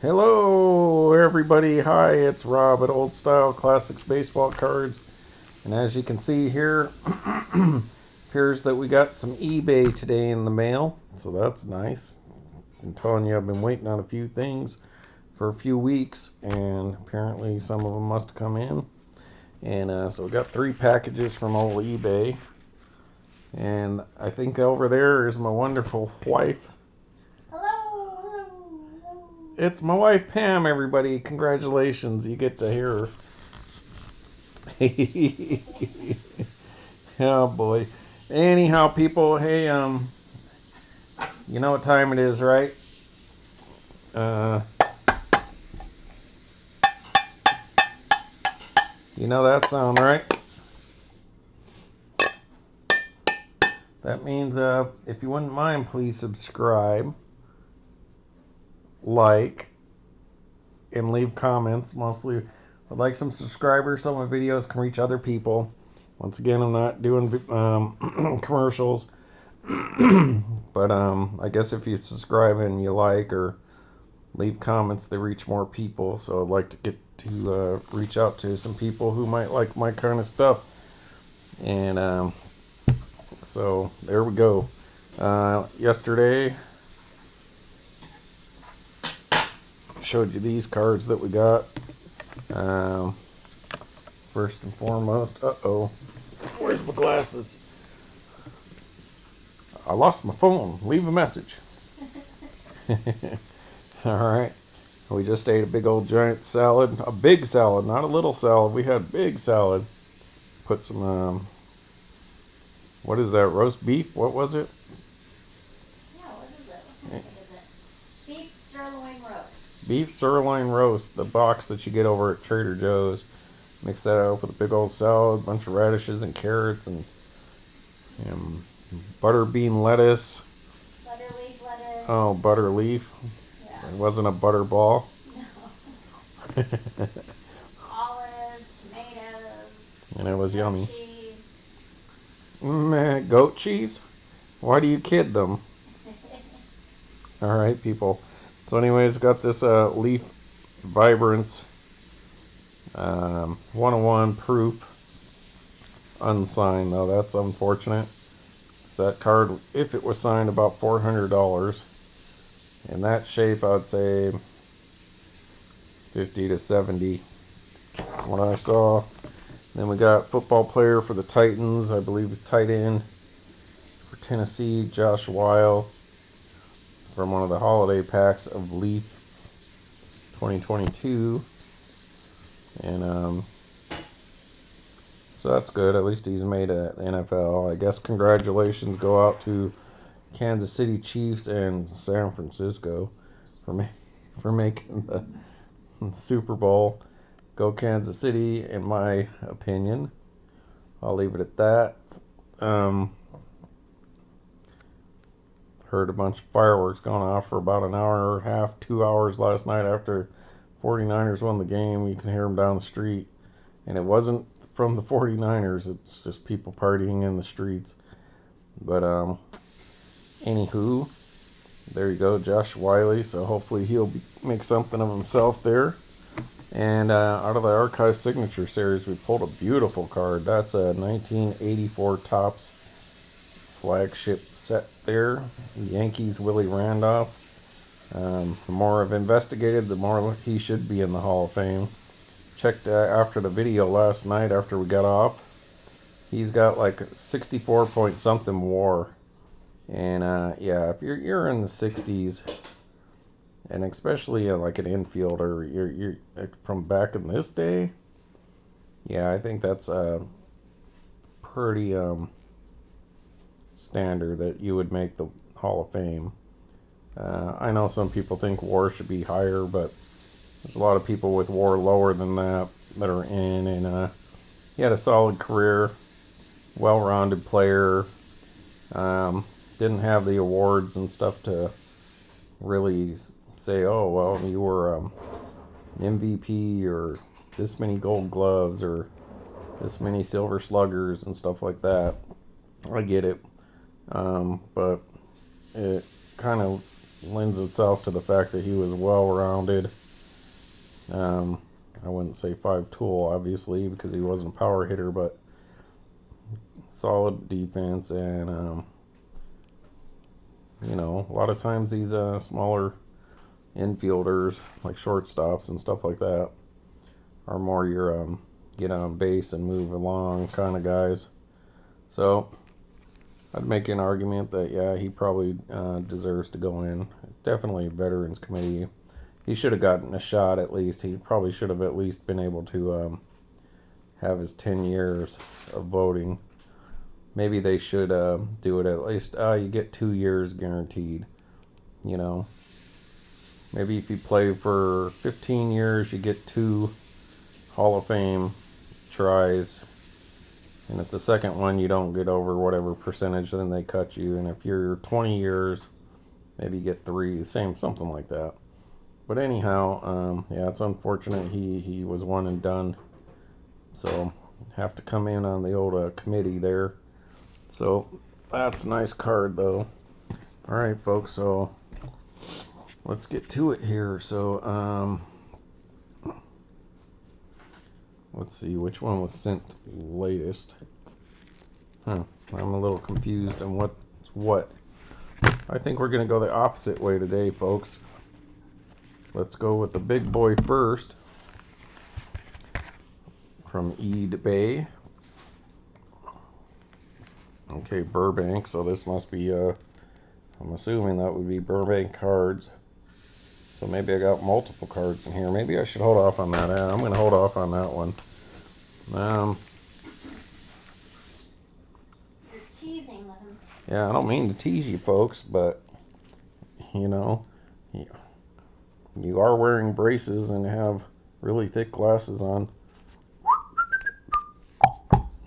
Hello everybody, hi, it's Rob at Old Style Classics Baseball Cards, and as you can see here, appears that we got some eBay today in the mail, so that's nice. I'm telling you, I've been waiting on a few things for a few weeks, and apparently some of them must come in, and so we got 3 packages from old eBay, and I think over there is my wonderful wife. It's my wife Pam, everybody. Congratulations. You get to hear her. Oh boy. Anyhow, people, hey, you know what time it is, right? You know that sound, right? That means, if you wouldn't mind, please subscribe, like, and leave comments. Mostly, I'd like some subscribers so my videos can reach other people. Once again, I'm not doing commercials, but I guess if you subscribe and you like or leave comments, they reach more people. So I'd like to get to reach out to some people who might like my kind of stuff. And so there we go. Yesterday showed you these cards that we got. First and foremost, where's my glasses? I lost my phone. Leave a message. Alright, we just ate a big old giant salad. A big salad, not a little salad. We had big salad. Put some, what is that, roast beef? What was it? Yeah, what is it? What is it? Beef sirloin roast. Beef sirloin roast, the box that you get over at Trader Joe's. Mix that up with a big old salad, bunch of radishes and carrots and butter bean lettuce. Butter leaf lettuce. Oh, butter leaf. Yeah. It wasn't a butter ball. No. Olives, tomatoes. And it was yummy. Cheese. Goat cheese? Why do you kid them? Alright, people. So anyways, got this Leaf Vibrance 101 proof. Unsigned, though. That's unfortunate. That card, if it was signed, about $400. In that shape, I'd say 50 to 70. What I saw. Then we got football player for the Titans. I believe he's tight end for Tennessee, Josh Weil, from one of the holiday packs of Leaf 2022. And so that's good. At least he's made it NFL. I guess congratulations go out to Kansas City Chiefs and San Francisco for making the Super Bowl. Go Kansas City, in my opinion. I'll leave it at that. Heard a bunch of fireworks going off for about an hour and a half, 2 hours last night after 49ers won the game. You can hear them down the street. And it wasn't from the 49ers. It's just people partying in the streets. But, anywho, there you go, Josh Wiley. So hopefully he'll make something of himself there. And out of the Archive Signature Series, we pulled a beautiful card. That's a 1984 Topps flagship set there. Yankees Willie Randolph. The more I've investigated, the more he should be in the Hall of Fame. Checked after the video last night after we got off. He's got like 64 point something WAR. And yeah, if you're in the 60s, and especially like an infielder, you're from back in this day. Yeah, I think that's pretty standard that you would make the Hall of Fame. I know some people think WAR should be higher, but there's a lot of people with WAR lower than that are in. And he had a solid career, well-rounded player. Didn't have the awards and stuff to really say, oh, well, you were MVP or this many gold gloves or this many silver sluggers and stuff like that. I get it. But it kind of lends itself to the fact that he was well-rounded. I wouldn't say 5-tool, obviously, because he wasn't a power hitter, but solid defense. And, a lot of times these smaller infielders, like shortstops and stuff like that, are more your get on base and move along kind of guys. So I'd make an argument that, yeah, he probably deserves to go in. Definitely Veterans Committee. He should have gotten a shot at least. He probably should have at least been able to have his 10 years of voting. Maybe they should do it at least. You get 2 years guaranteed. Maybe if you play for 15 years, you get 2 Hall of Fame tries. And if the second one you don't get over whatever percentage, then they cut you. And if you're 20 years, maybe you get 3, same, something like that. But anyhow, yeah, it's unfortunate he was one and done. So have to come in on the old committee there. So that's a nice card though. All right, folks. So let's get to it here. So let's see which one was sent latest. I'm a little confused on what's what. I think we're gonna go the opposite way today, folks. Let's go with the big boy first. From eBay. Okay, Burbank. So this must be I'm assuming that would be Burbank cards. So maybe I got multiple cards in here. Maybe I should hold off on that. I'm going to hold off on that one. You're teasing them. Yeah, I don't mean to tease you folks, but you are wearing braces and have really thick glasses on.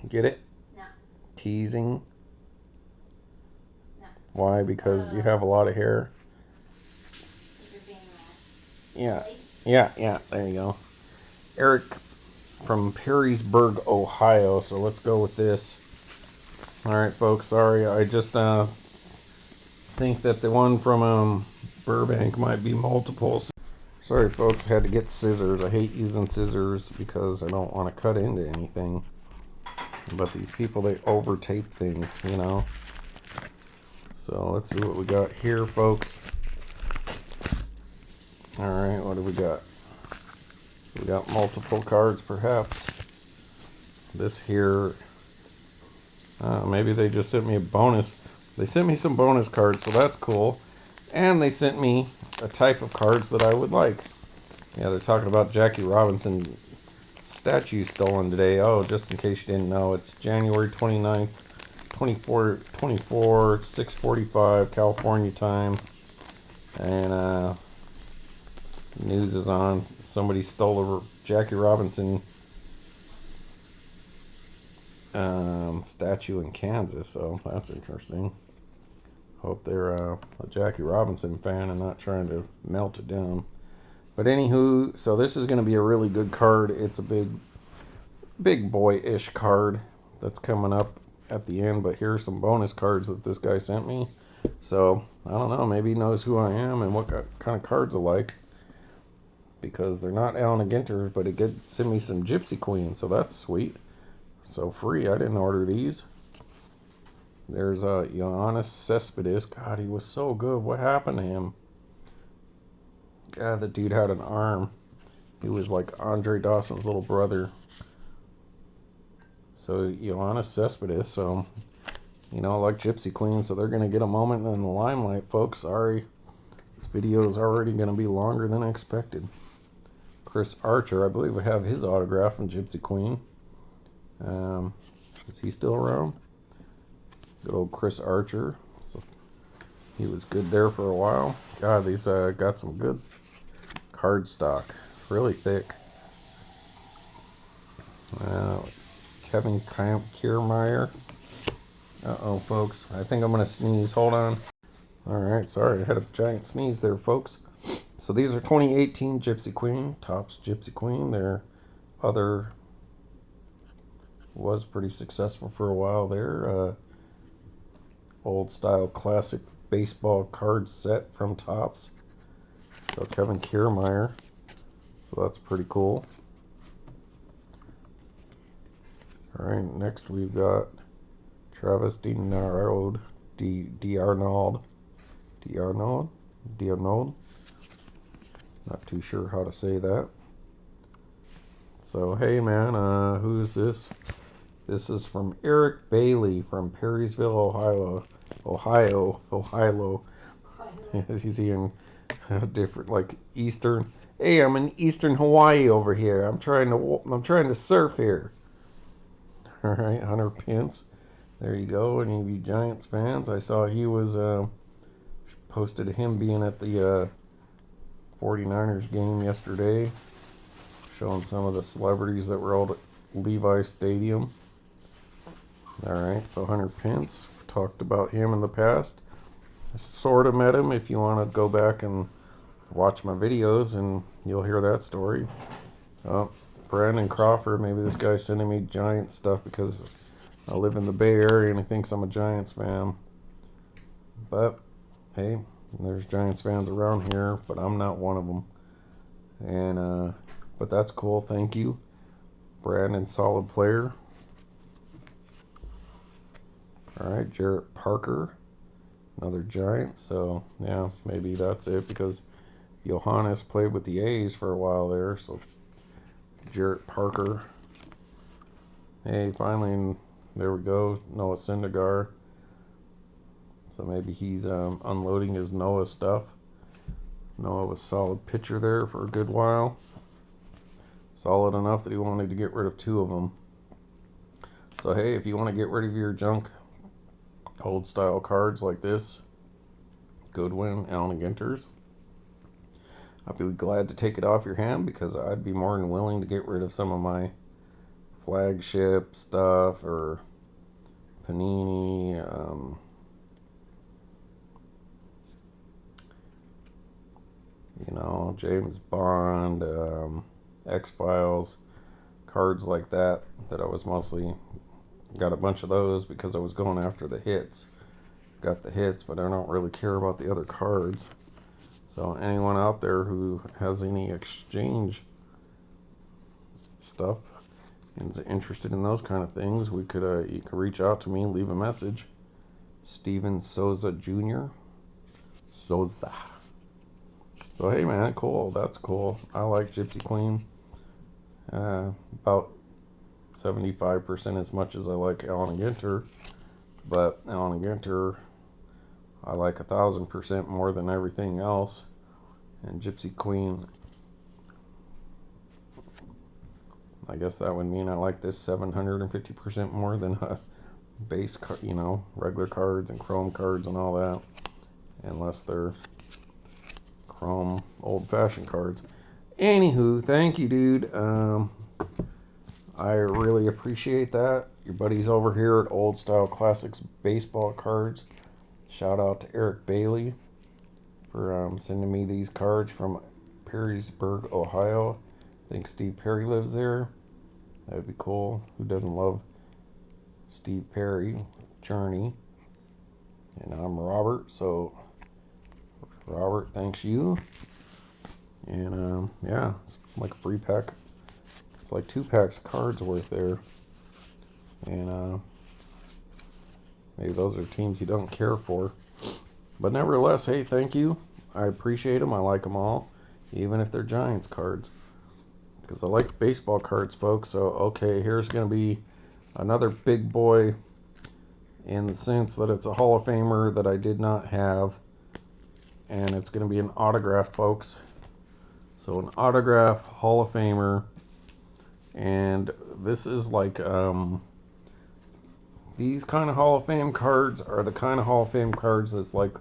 Get it? No. Teasing. No. Why? Because you have a lot of hair. You're being Yeah, there you go. Eric from Perrysburg, Ohio. So let's go with this. Alright, folks, sorry. I just think that the one from Burbank might be multiples. Sorry, folks, had to get scissors. I hate using scissors because I don't want to cut into anything. But these people, they over tape things, So let's see what we got here, folks. Alright, what do we got? So we got multiple cards, perhaps. This here, maybe they just sent me a bonus. They sent me some bonus cards, so that's cool. And they sent me a type of cards that I would like. Yeah, they're talking about Jackie Robinson statue stolen today. Oh, just in case you didn't know, it's January 29th, 24, 6:45 California time. And news is on. Somebody stole a Jackie Robinson statue in Kansas, so that's interesting. Hope they're a Jackie Robinson fan and not trying to melt it down. But anywho, so this is going to be a really good card. It's a big boy-ish card that's coming up at the end. But here's some bonus cards that this guy sent me. So I don't know. Maybe he knows who I am and what kind of cards I like. Because they're not Allen Ginter, but he did send me some Gypsy Queens, so that's sweet. So free. I didn't order these. There's Yoenis Cespedes. God, he was so good. What happened to him? God, the dude had an arm. He was like Andre Dawson's little brother. So Yoenis Cespedes. So, like Gypsy Queens. So they're going to get a moment in the limelight, folks. Sorry. This video is already going to be longer than I expected. Chris Archer. I believe I have his autograph from Gypsy Queen. Is he still around? Good old Chris Archer. So he was good there for a while. God, these got some good card stock. Really thick. Kevin Kiermaier. Uh-oh, folks. I think I'm going to sneeze. Hold on. Alright, sorry. I had a giant sneeze there, folks. So these are 2018 Gypsy Queen. Topps Gypsy Queen. Their other was pretty successful for a while there. Old style classic baseball card set from Topps. So Kevin Kiermaier. So that's pretty cool. Alright, next we've got Travis DiArnold. DiArnold. Not too sure how to say that. So hey man, who's this? This is from Eric Bailey from Perrysville, Ohio. He's in different, like eastern. Hey, I'm in eastern Hawaii over here. I'm trying to surf here. All right, Hunter Pence. There you go. Any of you Giants fans? I saw he was posted him being at the 49ers game yesterday, showing some of the celebrities that were all at Levi Stadium. Alright, so Hunter Pence, talked about him in the past. I sort of met him. If you want to go back and watch my videos, and you'll hear that story. Oh, Brandon Crawford, maybe this guy's sending me Giants stuff because I live in the Bay Area and he thinks I'm a Giants fan. But, hey, there's Giants fans around here, but I'm not one of them. And, but that's cool, thank you. Brandon, solid player. Alright, Jarrett Parker, another Giant. So, yeah, maybe that's it because Johannes played with the A's for a while there. So, Jarrett Parker. Hey, finally, there we go. Noah Syndergaard. So maybe he's unloading his Noah stuff. Noah was a solid pitcher there for a good while. Solid enough that he wanted to get rid of 2 of them. So hey, if you want to get rid of your junk old style cards like this, Goodwin, Allen Ginters, I'd be glad to take it off your hand because I'd be more than willing to get rid of some of my flagship stuff or Panini, you know, James Bond, X-Files, cards like that I was mostly got a bunch of those because I was going after the hits. Got the hits, but I don't really care about the other cards. So anyone out there who has any exchange stuff and is interested in those kind of things, we could you can reach out to me and leave a message. Steven Souza Jr. Souza. So hey man, cool. That's cool. I like Gypsy Queen. About 75% as much as I like Allen Ginter, but Allen Ginter I like 1,000% more than everything else, and Gypsy Queen, I guess that would mean I like this 750% more than base, you know, regular cards and chrome cards and all that, unless they're chrome old-fashioned cards. Anywho, thank you, dude. I really appreciate that. Your buddies over here at Old Style Classics Baseball Cards. Shout out to Eric Bailey for sending me these cards from Perrysburg, Ohio. I think Steve Perry lives there. That'd be cool. Who doesn't love Steve Perry? Journey. And I'm Robert, so Robert, thanks you. And yeah, it's like a free pack. It's like 2 packs of cards worth there. And maybe those are teams he doesn't care for. But nevertheless, hey, thank you. I appreciate them. I like them all, even if they're Giants cards. Because I like baseball cards, folks. So, okay, here's going to be another big boy in the sense that it's a Hall of Famer that I did not have. And it's going to be an autograph, folks. So, an autograph Hall of Famer. And this is like, these kind of Hall of Fame cards are the kind of Hall of Fame cards that's like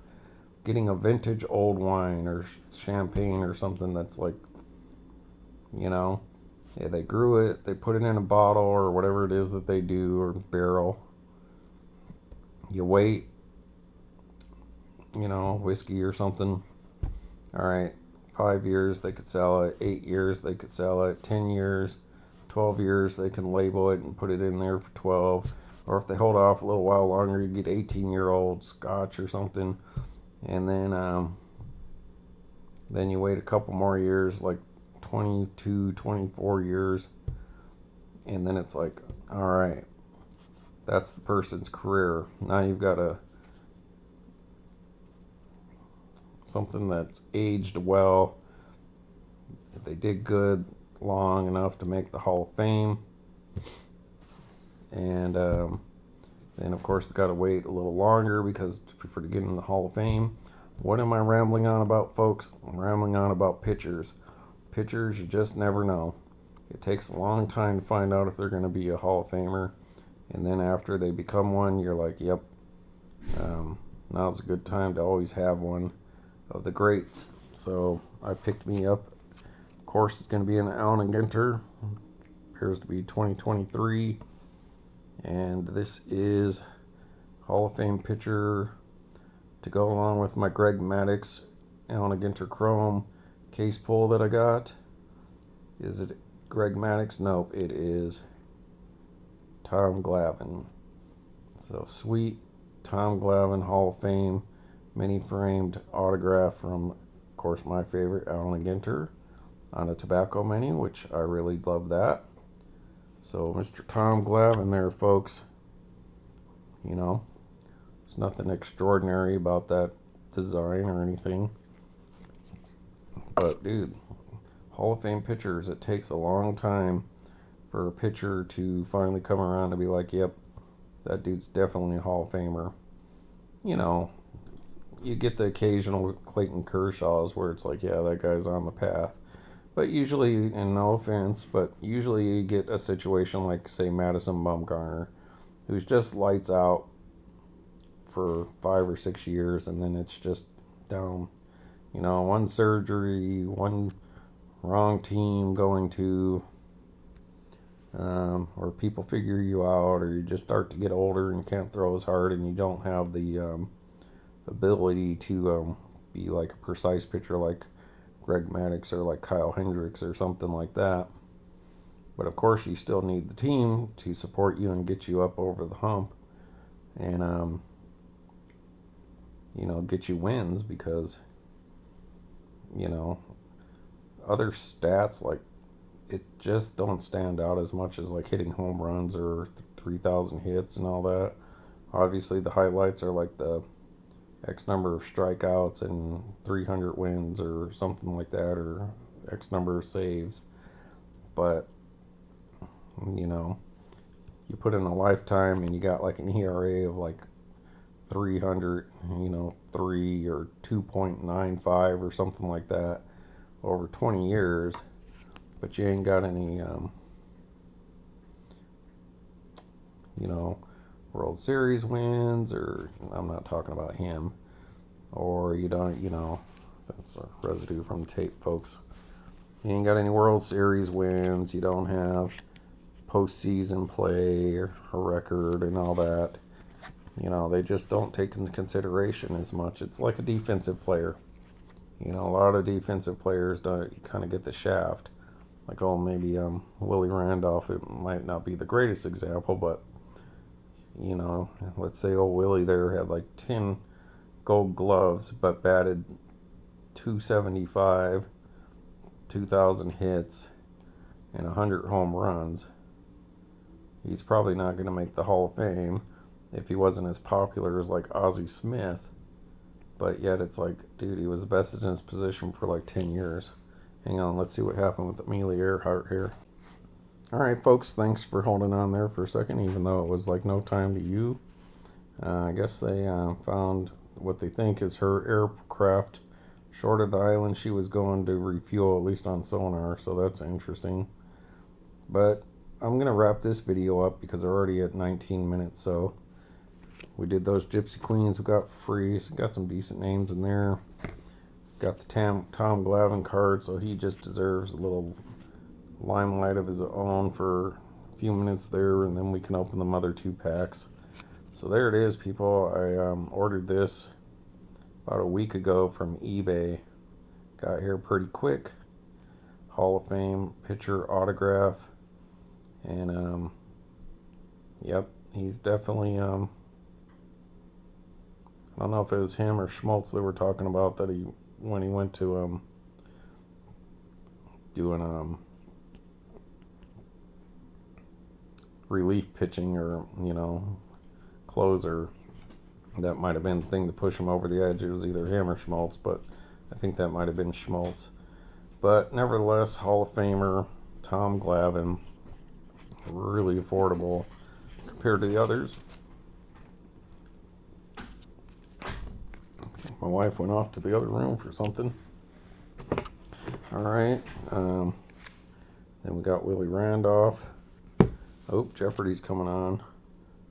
getting a vintage old wine or champagne or something that's like, you know, yeah, they grew it, they put it in a bottle or whatever it is that they do, or barrel. You wait, you know, whiskey or something. All right, 5 years they could sell it, 8 years they could sell it, 10 years, 12 years they can label it and put it in there for 12. Or if they hold off a little while longer, you get 18-year-old scotch or something. And then you wait a couple more years, like 22, 24 years, and then it's like, all right, that's the person's career. Now you've got something that's aged well. They did good long enough to make the Hall of Fame, and then of course got to wait a little longer because for to get in the Hall of Fame. What am I rambling on about, folks? I'm rambling on about pitchers. Pitchers, you just never know. It takes a long time to find out if they're going to be a Hall of Famer, and then after they become one, you're like, yep, now's a good time to always have one of the greats. So I picked me up. Of course, it's going to be an Allen Ginter. Appears to be 2023, and this is Hall of Fame pitcher to go along with my Greg Maddux Allen Ginter Chrome case pull that I got. Is it Greg Maddux? Nope, it is Tom Glavine. So sweet Tom Glavine Hall of Fame mini framed autograph from, of course, my favorite Allen Ginter on a tobacco mini, which I really love that. So Mr. Tom Glavine there, folks. You know, there's nothing extraordinary about that design or anything. But dude, Hall of Fame pitchers, it takes a long time for a pitcher to finally come around to be like, yep, that dude's definitely a Hall of Famer. You know, you get the occasional Clayton Kershaw's where it's like, yeah, that guy's on the path. But usually, and no offense, but usually you get a situation like, say, Madison Bumgarner, who's just lights out for 5 or 6 years, and then it's just down. You know, one surgery, one wrong team going to, or people figure you out, or you just start to get older and can't throw as hard, and you don't have the ability to be like a precise pitcher like Greg Maddux or like Kyle Hendricks or something like that. But of course, you still need the team to support you and get you up over the hump, and you know, get you wins, because you know, other stats like it just don't stand out as much as like hitting home runs or 3,000 hits and all that. Obviously, the highlights are like the X number of strikeouts and 300 wins or something like that, or X number of saves. But, you know, you put in a lifetime and you got like an ERA of like 300, you know, 3 or 2.95 or something like that over 20 years, but you ain't got any, you know, World Series wins, or I'm not talking about him, or you don't, you know, that's a residue from the tape, folks. You ain't got any World Series wins, you don't have postseason play or a record and all that. You know, they just don't take into consideration as much. It's like a defensive player. You know, a lot of defensive players don't kind of get the shaft. Like, oh, maybe Willie Randolph, it might not be the greatest example, but, you know, let's say old Willie there had like 10 gold gloves, but batted 275, 2,000 hits, and 100 home runs. He's probably not going to make the Hall of Fame if he wasn't as popular as like Ozzie Smith. But yet it's like, dude, he was the best in his position for like 10 years. Hang on, let's see what happened with Amelia Earhart here. Alright, folks, thanks for holding on there for a second, even though it was like no time to you. I guess they found what they think is her aircraft short of the island she was going to refuel, at least on sonar, so that's interesting. But I'm going to wrap this video up because we're already at 19 minutes, so we did those Gypsy Queens we got for free, so got some decent names in there. Got the Tom Glavine card, so he just deserves a little limelight of his own for a few minutes there, and then we can open the other 2 packs. So there it is, people. I ordered this about a week ago from eBay. Got here pretty quick. Hall of Fame pitcher autograph, and yep, he's definitely I don't know if it was him or Schmaltz they were talking about that when he went to doing relief pitching or closer, that might have been the thing to push him over the edge. It was either him or Schmaltz, but I think that might have been Schmaltz. But nevertheless, Hall of Famer Tom Glavine, really affordable compared to the others. My wife went off to the other room for something. All right. Then we got Willie Randolph. Oh, Jeopardy's coming on.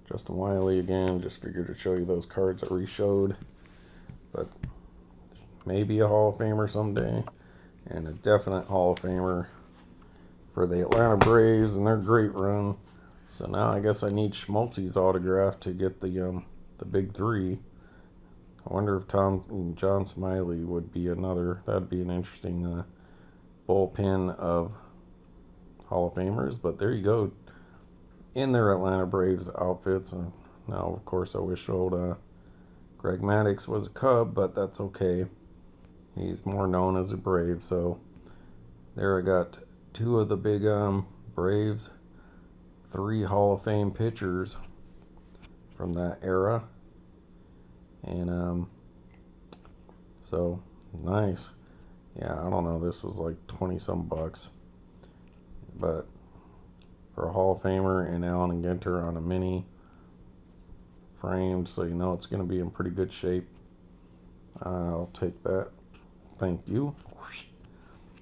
Justin Wiley again. Just figured to show you those cards that we showed. But maybe a Hall of Famer someday. And a definite Hall of Famer for the Atlanta Braves and their great run. So now I guess I need Schmaltz's autograph to get the big three. I wonder if John Smiley would be another. That'd be an interesting bullpen of Hall of Famers. But there you go, in their Atlanta Braves outfits. Now, of course, I wish old Greg Maddux was a Cub, but that's okay. He's more known as a Brave. So there I got two of the big Braves, three Hall of Fame pitchers from that era. And so nice. Yeah, I don't know, this was like 20 some bucks, but for a Hall of Famer and Allen Ginter on a mini framed, so you know it's going to be in pretty good shape, I'll take that. Thank you.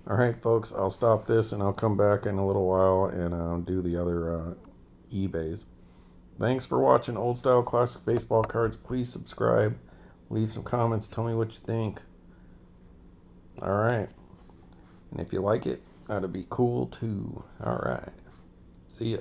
Alright folks, I'll stop this and I'll come back in a little while and do the other eBays. Thanks for watching Old Style Classic Baseball Cards. Please subscribe, leave some comments, tell me what you think. Alright, and if you like it, that'd be cool too. Alright, see ya.